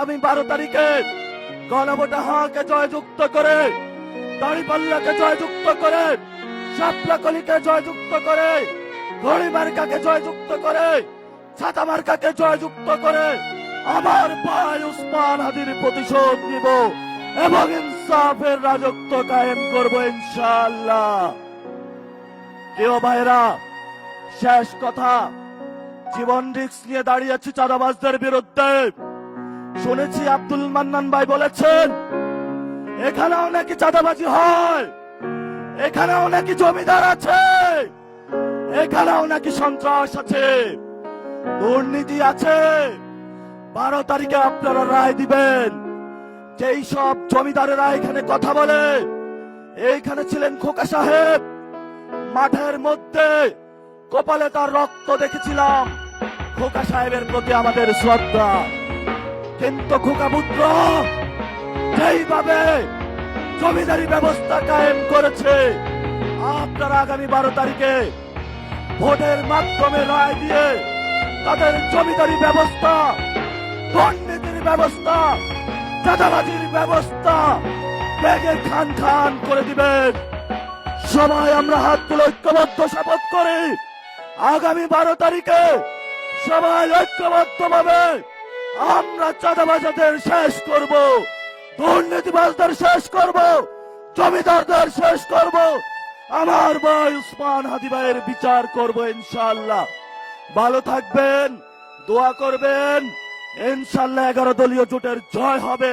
আমি 12 তারিখে গণভোটে হাঁকে জয়যুক্ত করে, দাঁড়িপাল্লাকে জয়যুক্ত করে, শাপলাকলিকে জয়যুক্ত করে, ঘড়ি মার্কাকে জয়যুক্ত করে, ছাতা মার্কাকে জয়যুক্ত করে আমার ভাই উসমান হাদির প্রতিশোধ নিব এবং ইনসাফের রাজত্ব কায়েম করব ইনশাআল্লাহ। প্রিয় ভাইরা, শেষ কথা, জীবন রিস্ক নিয়ে দাঁড়িয়েছি চাঁদাবাজদের বিরুদ্ধে। শুনেছি আব্দুল মান্নান ভাই বলেছেন এখানেও নাকি চাঁদাবাজি হয়, এখানেও নাকি জমিদার আছে, এখানেও নাকি সন্ত্রাস আছে, দুর্নীতি আছে। 12 তারিখে আপনারা রায় দিবেন। যেই সব জমিদারেরা এখানে কথা বলে, এইখানে ছিলেন খোকা সাহেব, মাঠের মধ্যে কপালে তার রক্ত দেখেছিলাম। খোকা সাহেবের প্রতি আমাদের শ্রদ্ধা, কিন্তু খোকা পুত্র যেইভাবে জমিদারি ব্যবস্থা কায়েম করেছে, আপনারা আগামী 12 তারিখে ভোটের মাধ্যমে রায় দিয়ে তাদের জমিদারি ব্যবস্থা, দুর্নীতির ব্যবস্থা, চাঁদাবাজির ব্যবস্থা ব্যাগে খান খান করে দিবেন। সবাই আমরা হাত তুলে ঐক্যবদ্ধ শপথ করি, আগামী 12 তারিখে সবাই ঐক্যবদ্ধভাবে আমরা চাঁদাবাজদের শেষ করব, দুর্নীতিবাজদের শেষ করব, জমিদারদের শেষ করব, আমার ভাই উসমান হাদি ভাইয়ের বিচার করব ইনশাআল্লাহ। ভালো থাকবেন, দোয়া করবেন, ইনশাআল্লাহ 11 দলীয় জোটের জয় হবে,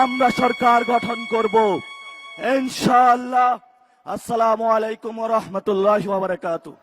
আমরা সরকার গঠন করব ইনশাআল্লাহ। আসসালামু আলাইকুম ওয়া রাহমাতুল্লাহি ওয়া বারাকাতুহু।